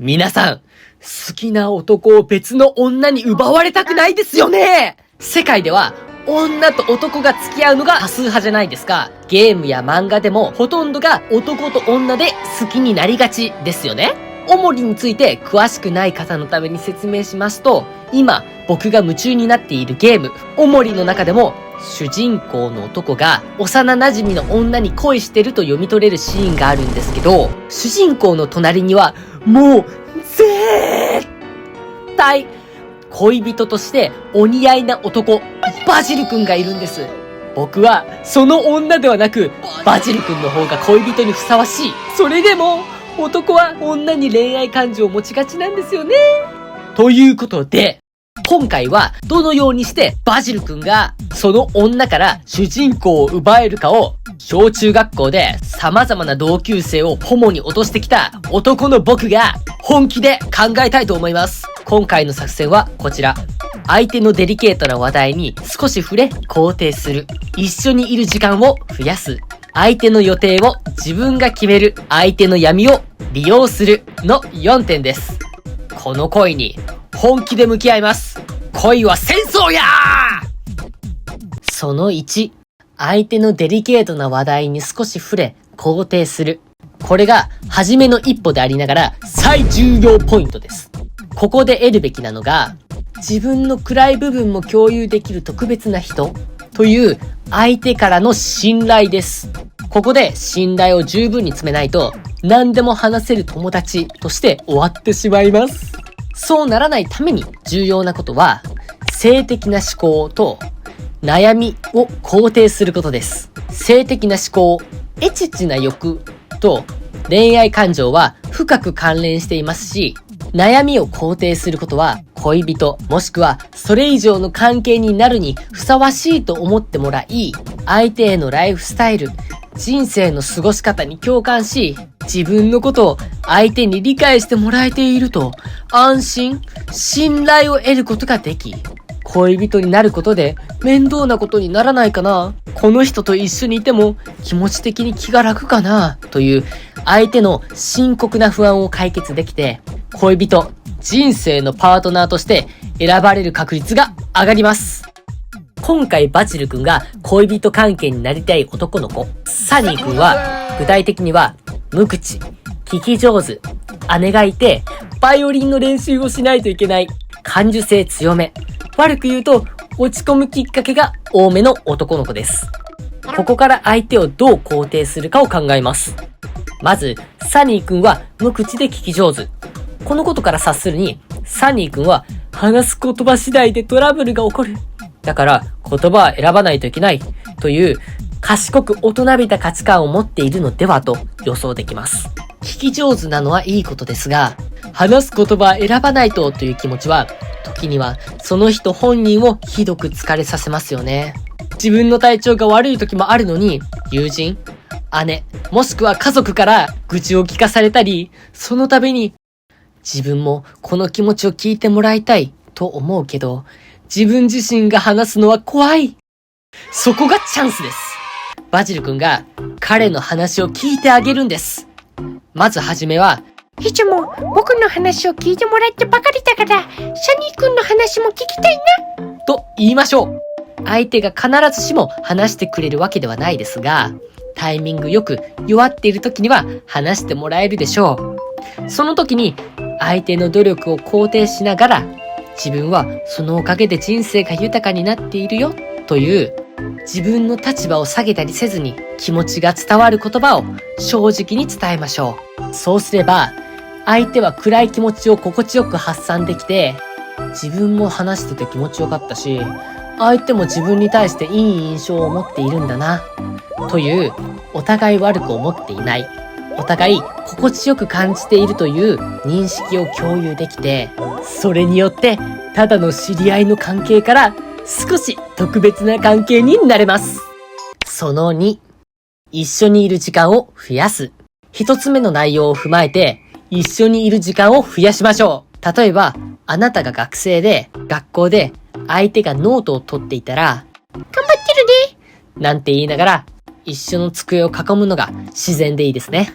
皆さん、好きな男を別の女に奪われたくないですよね。世界では女と男が付き合うのが多数派じゃないですか。ゲームや漫画でもほとんどが男と女で好きになりがちですよね。おもりについて詳しくない方のために説明しますと、今僕が夢中になっているゲームおもりの中でも、主人公の男が幼馴染の女に恋してると読み取れるシーンがあるんですけど、主人公の隣にはもう絶対恋人としてお似合いな男、バジル君がいるんです。僕はその女ではなくバジル君の方が恋人にふさわしい。それでも男は女に恋愛感情を持ちがちなんですよね。ということで、今回はどのようにしてバジル君がその女から主人公を奪えるかを、小中学校で様々な同級生をホモに落としてきた男の僕が本気で考えたいと思います。今回の作戦はこちら。相手のデリケートな話題に少し触れ肯定する。一緒にいる時間を増やす。相手の予定を自分が決める。相手の闇を利用するの4点です。この恋に本気で向き合います。恋は戦争やー。その1、相手のデリケートな話題に少し触れ肯定する。これが初めの一歩でありながら最重要ポイントです。ここで得るべきなのが、自分の暗い部分も共有できる特別な人という相手からの信頼です。ここで信頼を十分に詰めないと、何でも話せる友達として終わってしまいます。そうならないために重要なことは、性的な思考と悩みを肯定することです。性的な思考、エチチな欲と恋愛感情は深く関連していますし、悩みを肯定することは恋人もしくはそれ以上の関係になるにふさわしいと思ってもらい、相手へのライフスタイル、人生の過ごし方に共感し、自分のことを相手に理解してもらえていると安心、信頼を得ることができ、恋人になることで面倒なことにならないかな、この人と一緒にいても気持ち的に気が楽かなという相手の深刻な不安を解決できて、恋人、人生のパートナーとして選ばれる確率が上がります。今回バジル君が恋人関係になりたい男の子、サニー君は具体的には無口、聞き上手、姉がいてバイオリンの練習をしないといけない、感受性強め、悪く言うと落ち込むきっかけが多めの男の子です。ここから相手をどう肯定するかを考えます。まずサニー君は無口で聞き上手。このことから察するに、サニー君は話す言葉次第でトラブルが起こる。だから言葉は選ばないといけないという賢く大人びた価値観を持っているのではと予想できます。聞き上手なのはいいことですが、話す言葉は選ばないという気持ちは時にはその人本人をひどく疲れさせますよね。自分の体調が悪い時もあるのに、友人、姉、もしくは家族から愚痴を聞かされたり、その度に自分もこの気持ちを聞いてもらいたいと思うけど、自分自身が話すのは怖い。そこがチャンスです。バジル君が彼の話を聞いてあげるんです。まずはじめは、いつも僕の話を聞いてもらってばかりだから、サニー君の話も聞きたいなと言いましょう。相手が必ずしも話してくれるわけではないですが、タイミングよく弱っている時には話してもらえるでしょう。その時に相手の努力を肯定しながら、自分はそのおかげで人生が豊かになっているよという自分の立場を下げたりせずに気持ちが伝わる言葉を正直に伝えましょう。そうすれば相手は暗い気持ちを心地よく発散できて、自分も話してて気持ちよかったし、相手も自分に対していい印象を持っているんだなという、お互い悪く思っていない、お互い心地よく感じているという認識を共有できて、それによってただの知り合いの関係から少し特別な関係になれます。その2、一緒にいる時間を増やす。一つ目の内容を踏まえて一緒にいる時間を増やしましょう。例えばあなたが学生で学校で相手がノートを取っていたら、頑張ってるねなんて言いながら一緒の机を囲むのが自然でいいですね。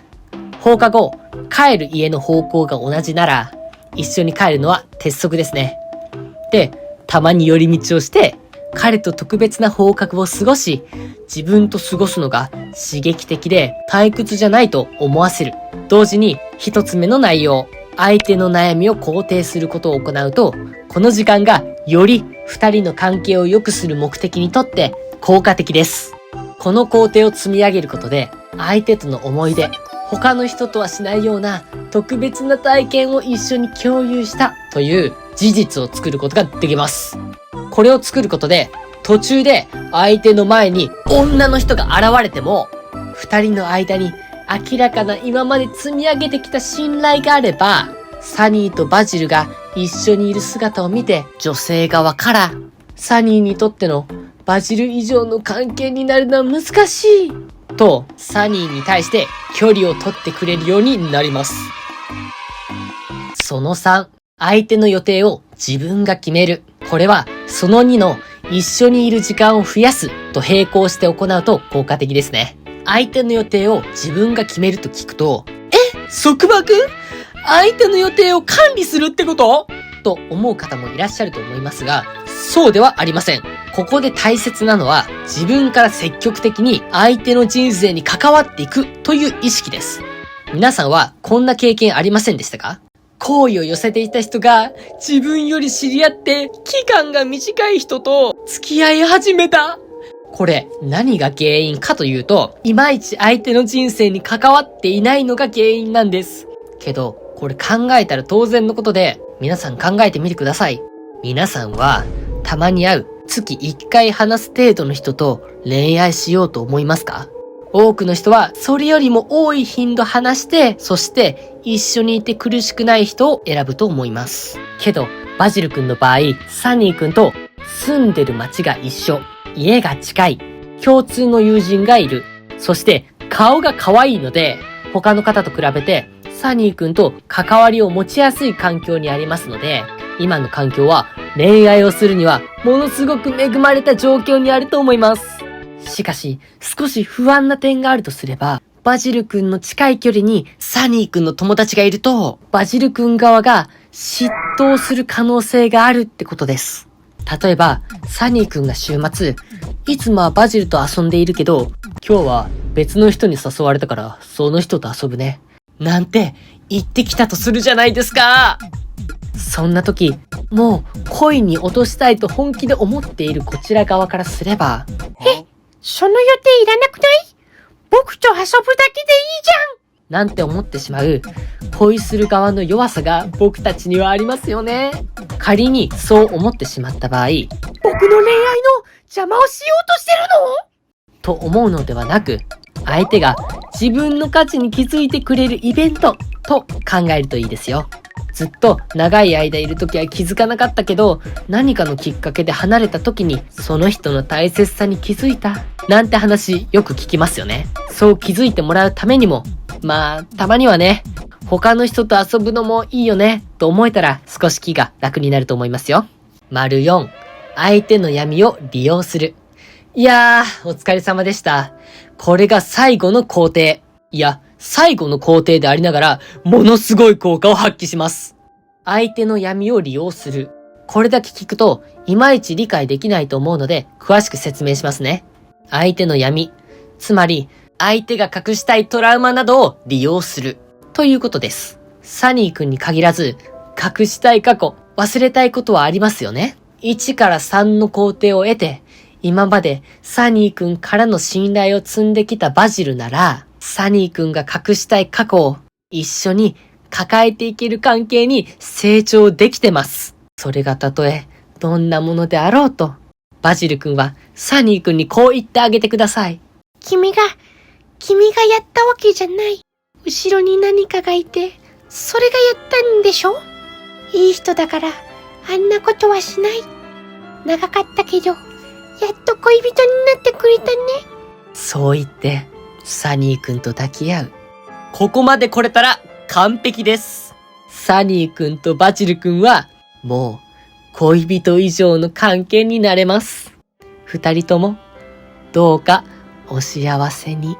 放課後、帰る家の方向が同じなら、一緒に帰るのは鉄則ですね。で、たまに寄り道をして、彼と特別な放課後を過ごし、自分と過ごすのが刺激的で退屈じゃないと思わせる。同時に一つ目の内容、相手の悩みを肯定することを行うと、この時間がより二人の関係を良くする目的にとって効果的です。この工程を積み上げることで、相手との思い出、他の人とはしないような特別な体験を一緒に共有したという事実を作ることができます。これを作ることで、途中で相手の前に女の人が現れても、二人の間に明らかな今まで積み上げてきた信頼があれば、サニーとバジルが一緒にいる姿を見て、女性側からサニーにとってのバジル以上の関係になるのは難しいと、サニーに対して距離を取ってくれるようになります。その3、相手の予定を自分が決める。これはその2の一緒にいる時間を増やすと並行して行うと効果的ですね。相手の予定を自分が決めると聞くと、束縛？相手の予定を管理するってこと？と思う方もいらっしゃると思いますが、そうではありません。ここで大切なのは自分から積極的に相手の人生に関わっていくという意識です。皆さんはこんな経験ありませんでしたか？好意を寄せていた人が自分より知り合って期間が短い人と付き合い始めた。これ何が原因かというと、いまいち相手の人生に関わっていないのが原因なんです。けど、これ考えたら当然のことで、皆さん考えてみてください。皆さんはたまに会う月1回話す程度の人と恋愛しようと思いますか？多くの人はそれよりも多い頻度話して、そして一緒にいて苦しくない人を選ぶと思います。けど、バジル君の場合、サニー君と住んでる街が一緒、家が近い、共通の友人がいる、そして顔が可愛いので、他の方と比べてサニー君と関わりを持ちやすい環境にありますので、今の環境は恋愛をするにはものすごく恵まれた状況にあると思います。しかし、少し不安な点があるとすれば、バジル君の近い距離にサニー君の友達がいると、バジル君側が嫉妬する可能性があるってことです。例えば、サニー君が週末、いつもはバジルと遊んでいるけど、今日は別の人に誘われたからその人と遊ぶね。なんて言ってきたとするじゃないですか。そんな時、もう恋に落としたいと本気で思っているこちら側からすれば、その予定いらなくない？僕と遊ぶだけでいいじゃん！なんて思ってしまう恋する側の弱さが僕たちにはありますよね。仮にそう思ってしまった場合、僕の恋愛の邪魔をしようとしてるの？と思うのではなく、相手が自分の価値に気づいてくれるイベントと考えるといいですよ。ずっと長い間いるときは気づかなかったけど、何かのきっかけで離れたときにその人の大切さに気づいたなんて話よく聞きますよね。そう気づいてもらうためにも、まあたまにはね、他の人と遊ぶのもいいよねと思えたら少し気が楽になると思いますよ。4、相手の闇を利用する。いやー、お疲れ様でした。これが最後の工程。いや、最後の工程でありながら、ものすごい効果を発揮します。相手の闇を利用する。これだけ聞くと、いまいち理解できないと思うので、詳しく説明しますね。相手の闇。つまり、相手が隠したいトラウマなどを利用する。ということです。サニー君に限らず、隠したい過去、忘れたいことはありますよね。1から3の工程を得て、今までサニー君からの信頼を積んできたバジルなら、サニー君が隠したい過去を一緒に抱えていける関係に成長できてます。それがたとえどんなものであろうと、バジル君はサニー君にこう言ってあげてください。君がやったわけじゃない。後ろに何かがいて、それがやったんでしょ？いい人だから、あんなことはしない。長かったけど、やっと恋人になってくれたね。そう言って、サニー君と抱き合う。ここまで来れたら完璧です。サニー君とバジル君は、もう恋人以上の関係になれます。二人とも、どうかお幸せに。